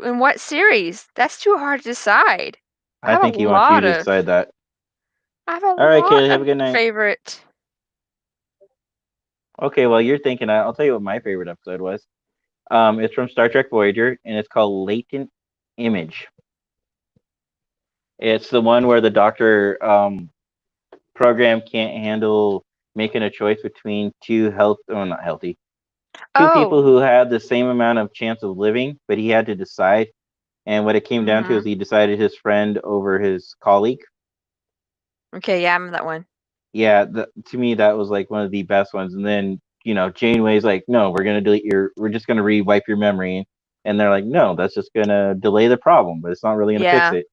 in what series? That's too hard to decide. I
I
have a
think he wants you
lot
to
of
decide that.
I have a
All right,
lot
Kaylee, have
of
a good night.
favorite.
Okay, well, you're thinking, I'll tell you what my favorite episode was. It's from Star Trek Voyager, and it's called Latent Image. It's the one where the Doctor program can't handle making a choice between not healthy, two
Oh,
people who had the same amount of chance of living, but he had to decide. And what it came down to is
mm-hmm.
he decided his friend over his colleague.
Okay, yeah, I remember that one.
Yeah, to me that was like one of the best ones. And then Janeway's like, no, we're just gonna rewipe your memory, and they're like, no, that's just gonna delay the problem, but it's not really gonna fix
Yeah,
it.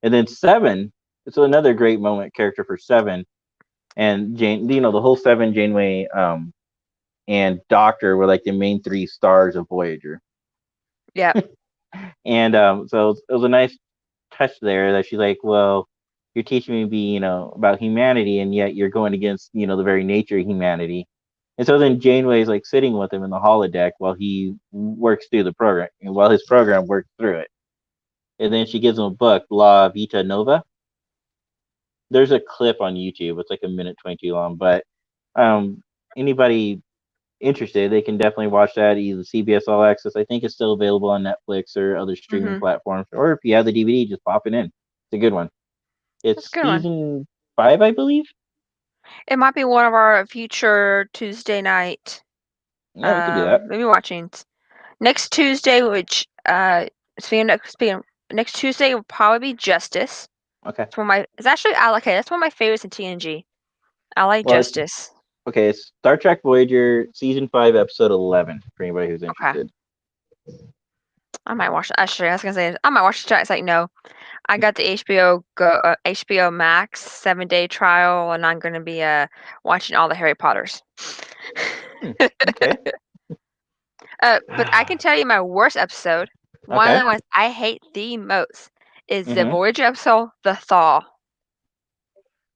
And then Seven, it's another great moment character for Seven and Jane. The whole Seven, Janeway, and Doctor were like the main three stars of Voyager.
yep.
And so it was a nice touch there that she's like, well, you're teaching me to be, about humanity, and yet you're going against, the very nature of humanity. And so then Janeway's like sitting with him in the holodeck while he works through the program, while his program works through it. And then she gives him a book, La Vita Nova. There's a clip on YouTube. It's like a minute 22 long, but um, anybody interested, they can definitely watch that. Either CBS All Access, I think it's still available on Netflix or other streaming
Mm-hmm.
platforms. Or if you have the DVD, just pop it in. It's a good one.
That's a
It's
good one.
season 5, I believe.
It might be one of our future Tuesday night
Yeah, we could do that.
maybe watchings. Next Tuesday, which speaking next Tuesday will probably be Justice.
Okay.
It's actually I like it. That's one of my favorites in TNG. I like
Well, it's
Justice.
okay. It's Star Trek Voyager season 5, episode 11. For anybody who's
Okay.
interested.
I might watch actually I was gonna say I might watch it. It's like no. I got the HBO Max 7-day trial and I'm gonna be watching all the Harry Potters.
Hmm, okay.
But I can tell you my worst episode. One of
Okay.
the ones I hate the most is the
Mm-hmm.
Voyager episode, The Thaw.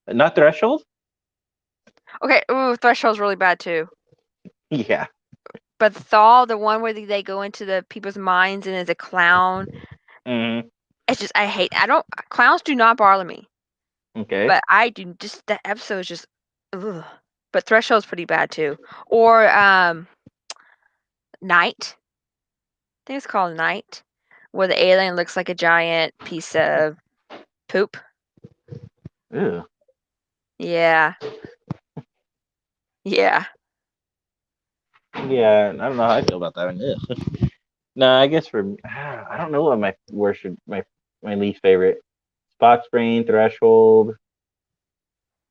Not Threshold.
Okay, ooh, Threshold's really bad too.
Yeah.
But The Thaw, the one where they go into the people's minds and is a clown,
Mm-hmm.
it's just I don't clowns do not bother me,
Okay.
but I do just that episode is just ugh. But Threshold's pretty bad too. Or Night. I think it's called Night, where the alien looks like a giant piece of poop.
Ew.
Yeah, yeah.
Yeah. I don't know how I feel about that one. Ew. No, I guess I don't know what my worst, my least favorite. Spot Sprain, Threshold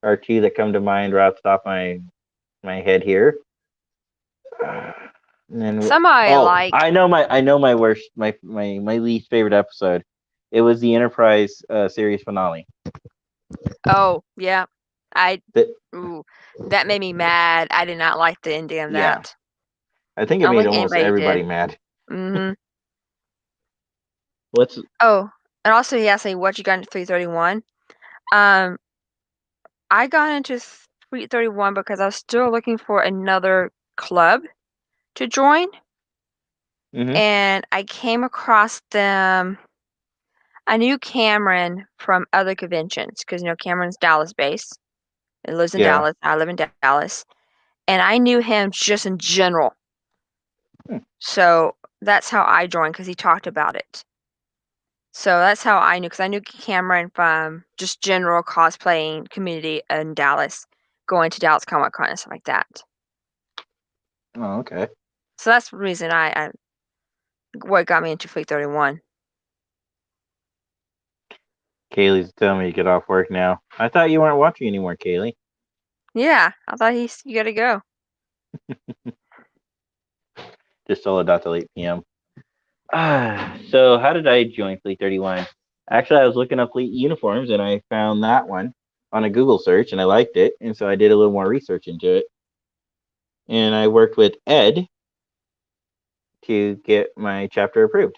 are two that come to mind right off the top of my head here. And then
Some I like.
I know my worst my least favorite episode. It was the Enterprise series finale.
Oh, yeah. I
That
ooh, that made me mad. I did not like the ending of
Yeah,
that.
I think
I
it
don't
made
think
almost
anybody
everybody
did.
mad.
Mhm.
What's
Oh, and also he asked me what you got into 331. Um, I got into 331 because I was still looking for another club to join,
mm-hmm.
and I came across them. I knew Cameron from other conventions because Cameron's Dallas based. He lives in
Yeah.
Dallas. I live in Dallas, and I knew him just in general.
Hmm.
So that's how I joined because he talked about it. So that's how I knew because I knew Cameron from just general cosplaying community in Dallas, going to Dallas Comic Con and stuff like that.
Oh, okay.
So that's the reason I what got me into Fleet 31.
Kaylee's telling me to get off work now. I thought you weren't watching anymore, Kaylee.
Yeah, I thought you gotta go.
Just told it out till 8 p.m. So how did I join Fleet 31? Actually, I was looking up Fleet uniforms and I found that one. on a Google search, and I liked it, and so I did a little more research into it, and I worked with Ed to get my chapter approved.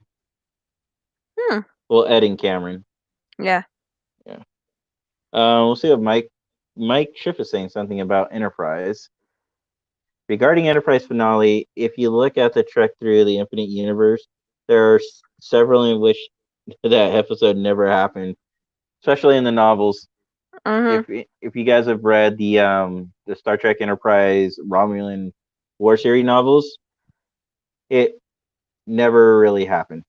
Hmm.
Well, Ed and Cameron.
Yeah.
Yeah. We'll see what Mike Schiff is saying something about Enterprise. Regarding Enterprise finale, if you look at the trek through the Infinite Universe, there are several in which that episode never happened, especially in the novels.
Mhm.
If you guys have read the Star Trek Enterprise Romulan War Series novels, it never really happened.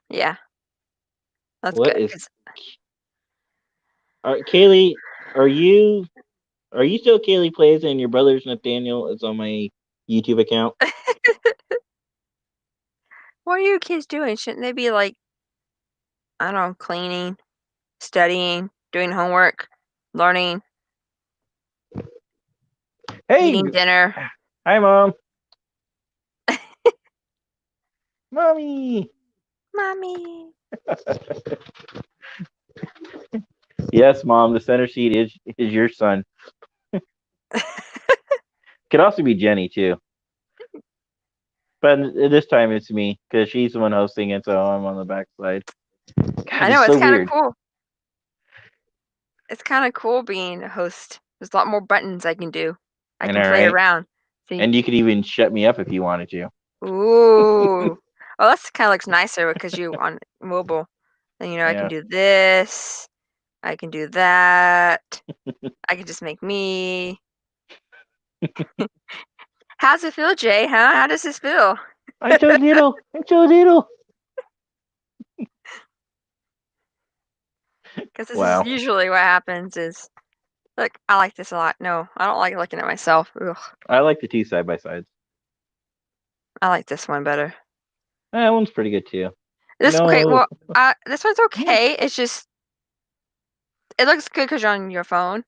Yeah. That's
What
good
is
because
Kaylee? Are you are you still Kaylee Plays and your brother's Nathaniel is on my YouTube account?
what are you kids doing? Shouldn't they be like, I don't know, cleaning, studying, doing homework, learning,
Hey,
eating dinner?
hi mom, mommy.
Mommy.
Yes, mom. The center seat is your son. Could also be Jenny too, but this time it's me because she's the one hosting it, so I'm on the backside.
I
God, it's
know
so
it's kind of
weird.
cool. It's kind of cool being a host. There's a lot more buttons I can do. I
And
can
all
play
right,
around. See,
and you could even shut me up if you wanted to.
ooh. Oh, that's kind of looks nicer because you on mobile. Then I can
Yeah,
do this. I can do that. I can just make me. How's it feel, Jay? Huh? How does this feel?
I'm so little. I'm so little.
Because this is
Wow,
usually what happens. Is look, I like this a lot. No, I don't like looking at myself. Ugh,
I like the two side by sides.
I like this one better.
That one's pretty good too.
This okay.
No,
Well, this one's okay. It's just it looks good because you're on your phone,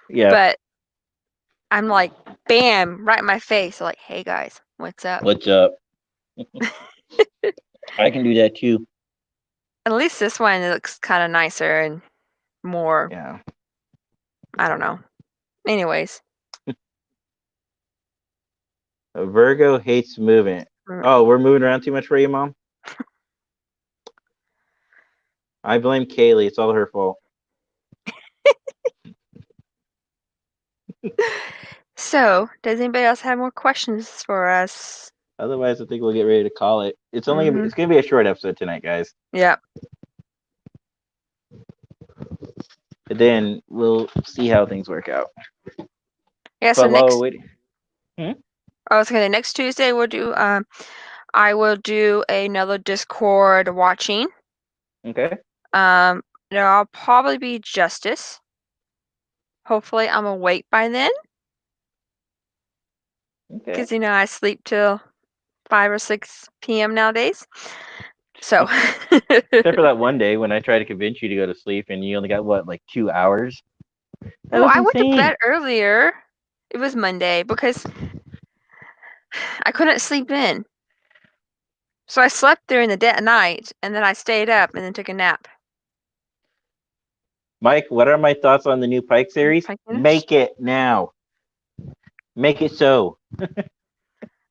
yeah.
but I'm like, bam, right in my face. Like, hey guys, what's up?
What's up? I can do that too.
At least this one it looks kind of nicer and more.
Yeah.
I don't know. Anyways,
A Virgo hates movement.
mm,
Oh, we're moving around too much for you, mom. I blame Kaylee. It's all her fault.
so does anybody else have more questions for us?
Otherwise, I think we'll get ready to call it.
Mm-hmm.
It's gonna be a short episode tonight, guys.
Yeah.
But then we'll see how things work out.
Yeah. So
But while
next,
we're waiting, hmm?
I was gonna next Tuesday we'll do. I will do another Discord watching.
Okay,
Um, I'll probably be Justice. Hopefully, I'm awake by then,
okay.
because I sleep till 5 or 6 p.m. nowadays. So,
Except for that one day when I tried to convince you to go to sleep and you only got what, like 2 hours? That
well,
was
I went to
insane.
bed earlier. It was Monday because I couldn't sleep in. So I slept during the night, and then I stayed up and then took a nap.
Mike, what are my thoughts on the new Pike series?
Pumpkin.
Make it now. Make it so.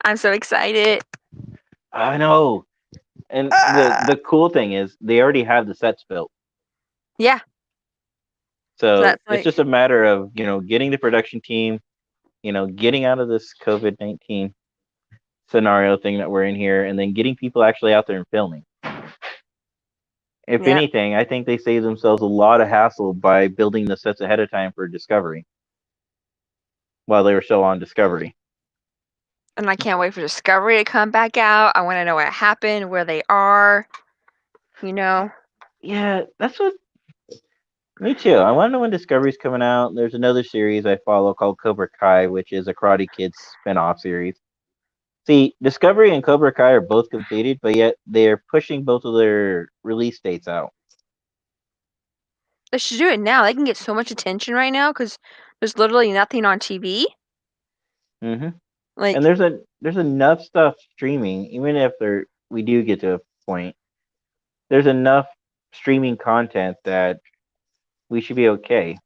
I'm so excited.
I know. And
Ah!
the cool thing is they already have the sets built.
Yeah, so
So
that's
it's
like
just a matter of, getting the production team, getting out of this COVID-19 scenario thing that we're in here and then getting people actually out there and filming. If
yeah,
anything, I think they save themselves a lot of hassle by building the sets ahead of time for Discovery while they were still on Discovery.
and I can't wait for Discovery to come back out. I want to know what happened, where they are. You know.
Yeah, that's what. Me too. I want to know when Discovery's coming out. There's another series I follow called Cobra Kai, which is a Karate Kid spin-off series. See, Discovery and Cobra Kai are both completed, but yet they are pushing both of their release dates out.
They should do it now. They can get so much attention right now because there's literally nothing on TV.
Hmm. And
Like,
there's enough stuff streaming, even if we do get to a point. There's enough streaming content that we should be okay.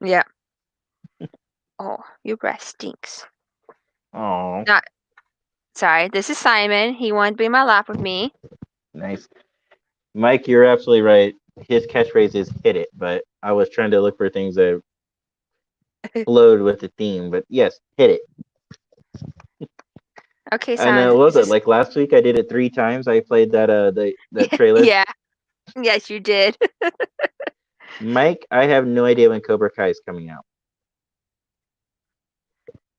Yeah. Oh, your breath stinks.
Oh,
Not sorry. This is Simon. He wanted to be in my lap with me.
nice. Mike, you're absolutely right. His catchphrase is "hit it," but I was trying to look for things that flowed with the theme. But yes, hit it.
Okay,
And
Simon.
what was
This
it
is
like last week? I did it 3 times. I played that trailer.
yeah. Yes, you did.
Mike, I have no idea when Cobra Kai is coming out.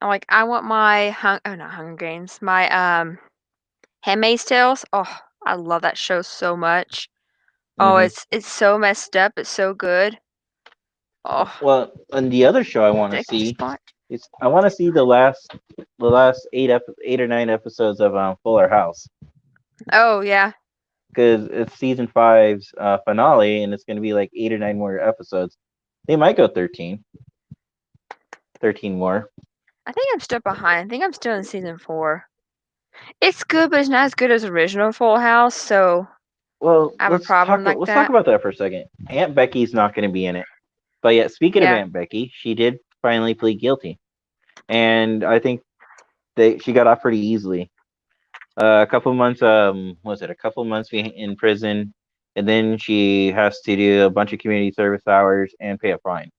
I'm like, I want my not Hunger Games. My Handmaid's Tales. Oh, I love that show so much. Oh,
Hmm
it's so messed up. It's so good. Oh,
Well, and the other show I want to
addicting
see
spot.
is I want to see the last 8 or 9 episodes of Fuller House
Oh yeah,
because it's season five's finale and it's going to be like 8 or 9 more episodes. They might go 13 more.
I think I'm still behind. I think I'm still in season 4. It's good, but it's not as good as original Full House, so
Well,
I have a
let's
problem
talk.
like
Let's talk
that.
about that for a second. Aunt Becky's not going to be in it, but yet speaking of
Yeah,
Aunt Becky, she did finally plead guilty, and I think she got off pretty easily. A couple months, was it a couple months in prison, and then she has to do a bunch of community service hours and pay a fine.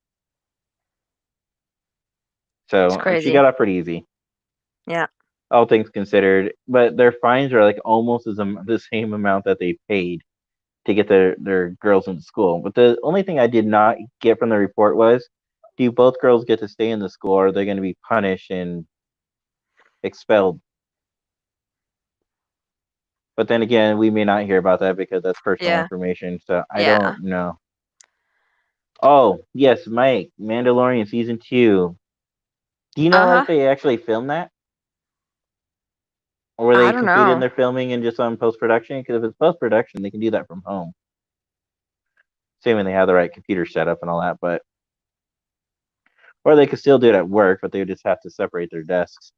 it's
So she
crazy.
got off pretty easy,
Yeah,
all things considered. But their fines are like almost the same amount that they paid to get their girls into school. But the only thing I did not get from the report was, do both girls get to stay in the school, or are they going to be punished and expelled? But then again, we may not hear about that because that's personal
yeah,
information. So I
yeah.
don't know. Oh, yes, Mike, Mandalorian season 2. Do you know if
Uh-huh.
they actually filmed that? Or were
I
they
don't
completed
know.
their filming and just on post production? Because if it's post production, they can do that from home. Assuming they have the right computer setup and all that, but or they could still do it at work, but they would just have to separate their desks.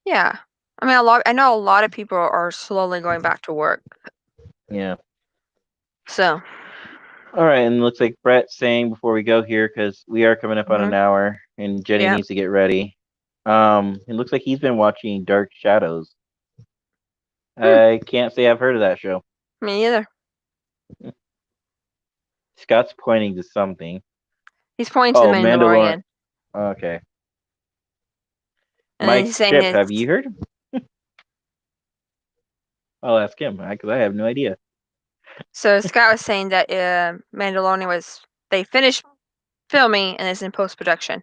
Yeah. I know a lot of people are slowly going back to work.
Yeah.
So,
All right, and it looks like Brett's saying before we go here, because we are coming up on an
mhm.
hour, and Jenny
Yeah.
needs to get ready. It looks like he's been watching Dark Shadows.
Hmm.
I can't say I've heard of that show.
Me either.
Scott's pointing to something.
He's pointing to the
Oh, Mandalorian.
Mandalorian,
Okay.
and then
Mike
he's saying
Ship,
it's
have you heard? I'll ask him because I have no idea.
so Scott was saying that Mandalorian was they finished filming and it's in post production.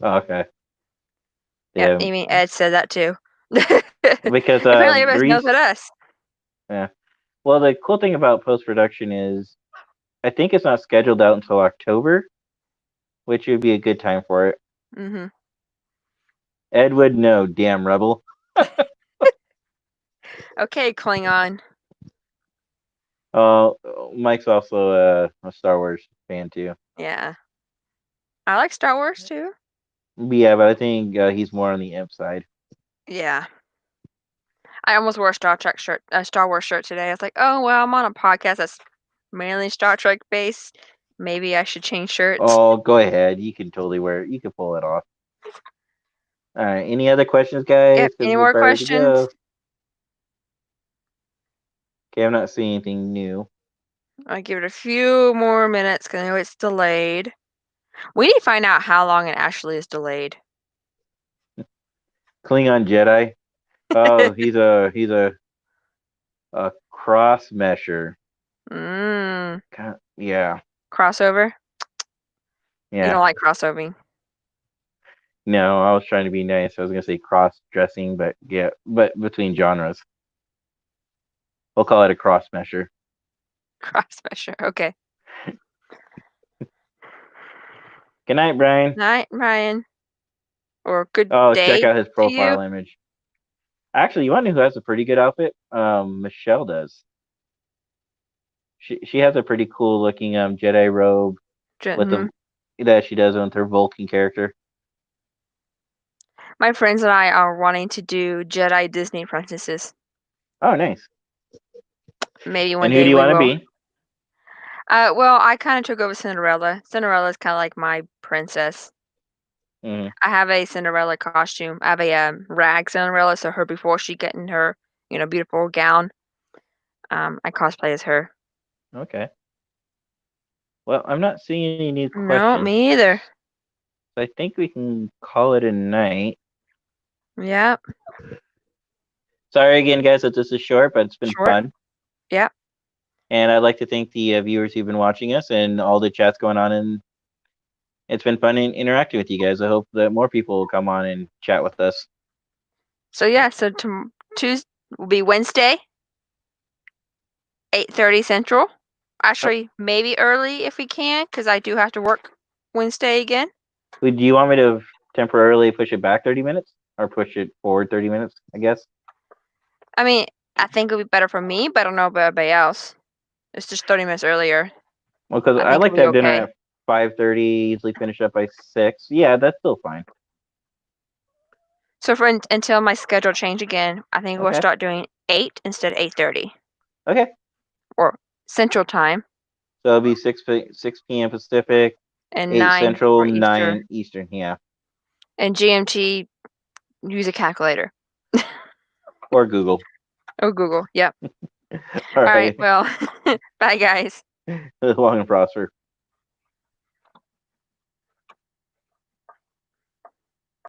Oh, okay.
Yep,
Yeah,
even Ed said that too.
because
Apparently,
the
everybody knows
reason.
about us.
Yeah. Well, the cool thing about post production is I think it's not scheduled out until October, which would be a good time for it.
Hmm.
Ed would know, damn rebel.
Okay, Klingon.
Oh, Mike's also a Star Wars fan too.
Yeah, I like Star Wars too.
Yeah, but I think he's more on the imp side.
Yeah, I almost wore a Star Wars shirt today. I was like, oh well, I'm on a podcast that's mainly Star Trek based. Maybe I should change shirts.
Oh, go ahead. You can totally wear it. You can pull it off. All right. Any other questions, guys?
Yep.
Because
Any
we're
more
about ready to
questions?
go. Okay, I'm not seeing anything new.
I'll give it a few more minutes because I know it's delayed. We need to find out how long it actually is delayed.
Klingon Jedi. Oh, he's a cross mesher.
Mm,
Yeah,
crossover. You
yeah.
don't like crossovering.
No, I was trying to be nice. I was gonna say cross dressing, but yeah, but between genres, we'll call it a cross mesher.
Cross measure. Okay.
Good night, Brian.
Night, Ryan. Or good
Oh, check
day
out his
to you.
profile image. Actually, you want to know who has a pretty good outfit? Michelle does. She has a pretty cool looking Jedi robe with
Mhm.
the that she does with her Vulcan character.
My friends and I are wanting to do Jedi Disney princesses.
Oh, nice.
Maybe one
And who do
day
you
we
want to
will.
be?
Well, I kind of took over Cinderella. Cinderella's kind of like my princess.
Hmm.
I have a Cinderella costume. I have a rag Cinderella, so her before she get in her, beautiful gown. I cosplay as her.
Okay. Well, I'm not seeing any new
No,
questions.
me either.
So I think we can call it a night.
Yep.
Sorry again, guys, that this is short, but it's been
Short.
fun.
Yep.
And I'd like to thank the viewers who've been watching us and all the chats going on. And it's been fun interacting with you guys. I hope that more people will come on and chat with us.
So yeah, so Tuesday will be Wednesday, 8:30 Central.
Oh,
Actually, maybe early if we can, because I do have to work Wednesday again.
do you want me to temporarily push it back 30 minutes or push it forward 30 minutes, I guess?
I mean, I think it'll be better for me, but I don't know about everybody else. It's just 30 minutes earlier.
Well, because
I
I
think
like
it'll
to
be
have dinner
okay.
at 5:30, usually finish up by 6. Yeah, that's still fine.
So for until my schedule change again, I think we'll
Okay.
start doing 8 instead of 8:30
Okay.
or Central Time
So it'll be 6 p.m. Pacific,
and
8
9
Central,
for
9
Eastern.
Eastern. Yeah.
And GMT, use a calculator
Or Google.
or Google. Yep.
All
All right.
right.
Well, bye guys.
Long and prosper.